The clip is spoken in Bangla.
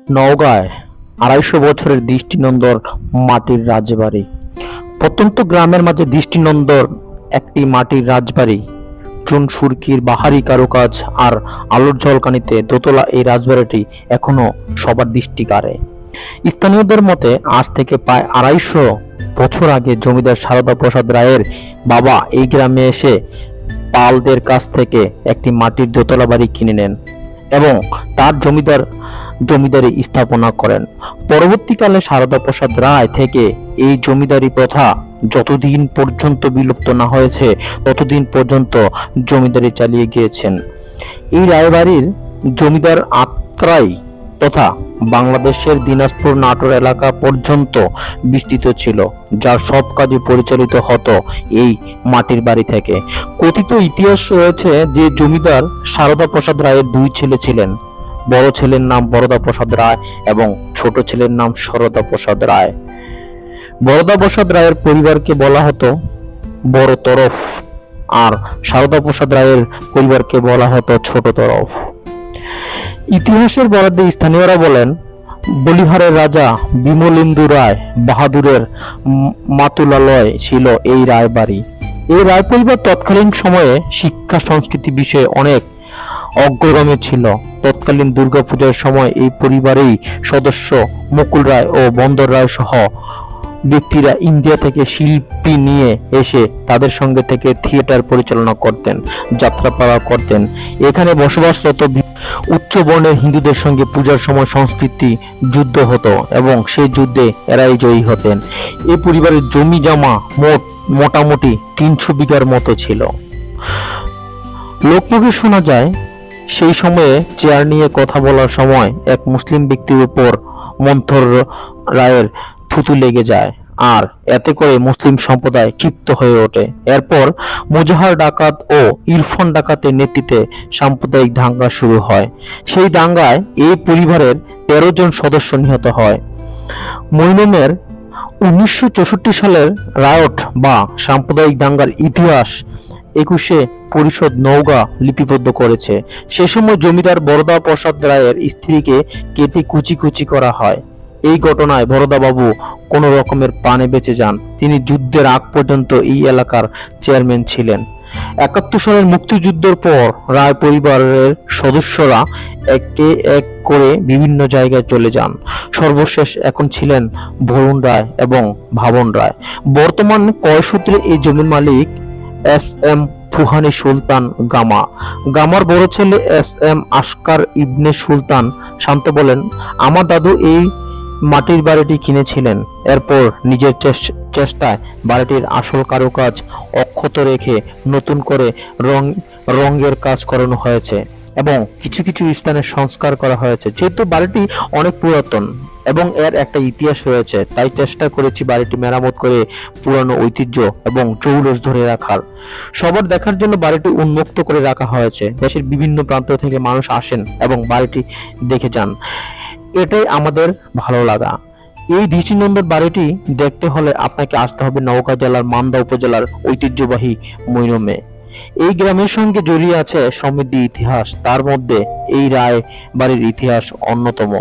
নওগাঁয় ২৫০ বছরের দৃষ্টিনন্দন মাটির রাজবাড়ি। প্রত্যন্ত গ্রামের মাঝে দৃষ্টিনন্দন একটি মাটির রাজবাড়ি। চুন সুরকির বাহারি কারুকাজ আর আলোর ঝলকানিতে দোতলা এই রাজবাড়িটি এখনো সবার দৃষ্টি কাড়ে। স্থানীয়দের মতে আজ থেকে প্রায় ২৫০ বছর আগে জমিদার সারদা প্রসাদ রায়ের বাবা এই গ্রামে এসে পালদের কাছ থেকে একটি মাটির দোতলা বাড়ি কিনে নেন এবং তার জমিদারি স্থাপনা করেন। পরবর্তীকালে সারদা প্রসাদ রায় থেকে এই জমিদারি প্রথা যতদিন পর্যন্ত বিলুপ্ত না হয়েছে ততদিন পর্যন্ত জমিদারি চালিয়ে গিয়েছেন। এই রায়বাড়ির জমিদার আত্রাই তথা বাংলাদেশের দিনাজপুর নাটোর এলাকা পর্যন্ত বিস্তৃত ছিল, যার সব কাজই পরিচালিত হতো এই মাটির বাড়ি থেকে। কথিত ইতিহাস রয়েছে যে জমিদার সারদা প্রসাদ রায়ের দুই ছেলে ছিলেন। বড় ছেলের নাম বরদা প্রসাদ রায় এবং ছোট ছেলের নাম সরদা প্রসাদ রায়। বরদা প্রসাদ রায়ের পরিবারকে বলা হতো বড় তরফ আর সারদা প্রসাদ রায়ের পরিবারকে বলা হতো ছোট তরফ। ইতিহাসের বরাদ্দে স্থানীয়রা বলেন, বলিহারের রাজা বিমলেন্দু রায় বাহাদুরের মাতুলালয় ছিল এই রায়বাড়ি। এই রায় পরিবার তৎকালীন সময়ে শিক্ষা সংস্কৃতি বিষয়ে অনেক অগ্রগামী ছিল। তৎকালীন দুর্গাপূজার সময় এই পরিবারেই সদস্য মুকুল রায় ও বন্দর রায় সহ ব্যক্তিরা ইন্ডিয়া থেকে শিল্পী নিয়ে এসে তাদের সঙ্গে থেকে থিয়েটার পরিচালনা করতেন, যাত্রাপালা করতেন। এখানে বসবাসরত উচ্চ বর্ণের হিন্দুদের সঙ্গে পূজার সময় সংস্কৃতি যুদ্ধ হতো এবং সেই যুদ্ধে এরাই জয়ী হতেন। এই পরিবারের জমি জমা মোটামুটি ৩০০ বিঘার মতো ছিল। লোকমুখে শোনা যায়, সেই সময়ে চেয়ার নিয়ে কথা বলার সময় এক মুসলিম ব্যক্তির উপর মন্থর রায়ের থুতু লেগে যায় আর এতে করে মুসলিম সম্প্রদায় ক্ষিপ্ত হয়ে ওঠে। এরপর মুজাহার ডাকাত ও ইরফান ডাকাতের নেতৃত্বে সাম্প্রদায়িক দাঙ্গা শুরু হয়। সেই দাঙ্গায় এই পরিবারের ১৩ জন সদস্য নিহত হয়। মইনমের ১৯৬৪ সালের রায়ট বা সাম্প্রদায়িক দাঙ্গার ইতিহাস ২১শে পরিষদ নওগাঁ লিপিবদ্ধ করেছে। সে সময় জমিদার বরদা প্রসাদ রায়ের স্ত্রীকে কেটে কুচি কুচি করা হয়। এই ঘটনায় বরদা বাবু কোন রকমের প্রাণে বেঁচে যান। তিনি যুদ্ধের আগ পর্যন্ত এই এলাকার চেয়ারম্যান ছিলেন। ৭১ সালের মুক্তিযুদ্ধের পর রায় পরিবারের সদস্যরা একে এক করে বিভিন্ন জায়গায় চলে যান। সর্বশেষ এখন ছিলেন বরুণ রায় এবং ভাবন রায়। বর্তমান ক্রয়সূত্রে এই জমির মালিক এস এম ফুহানি সুলতান গামা। গামার বড় ছেলে এস এম আসকার ইবনে সুলতান শান্ত বলেন, আমার দাদু এই মাটির বাড়িটি কিনেছিলেন। এরপর নিজের চেষ্টায় বাড়িটির আসল কারুকাজ অক্ষত রেখে নতুন করে রঙের কাজ করানো হয়েছে এবং কিছু কিছু স্থানে সংস্কার করা হয়েছে। যেহেতু বাড়িটি অনেক পুরাতন এবং এর একটা ইতিহাস রয়েছে, তাই চেষ্টা করেছি বাড়িটি মেরামত করে পুরানো ঐতিহ্য এবং জৌলস ধরে রাখার। সবার দেখার জন্য বাড়িটি উন্মুক্ত করে রাখা হয়েছে। দেশের বিভিন্ন প্রান্ত থেকে মানুষ আসেন এবং বাড়িটি দেখে যান। এটাই আমাদের ভালো লাগা। এই দৃষ্টিনন্দন বাড়িটি দেখতে হলে আপনাকে আসতে হবে নওগাঁ জেলার মান্দা উপজেলার ঐতিহ্যবাহী মইনমে। এই গ্রামের সঙ্গে জড়িয়ে আছে সমৃদ্ধ ইতিহাস, তার মধ্যে এই রায় বাড়ির ইতিহাস অন্যতম।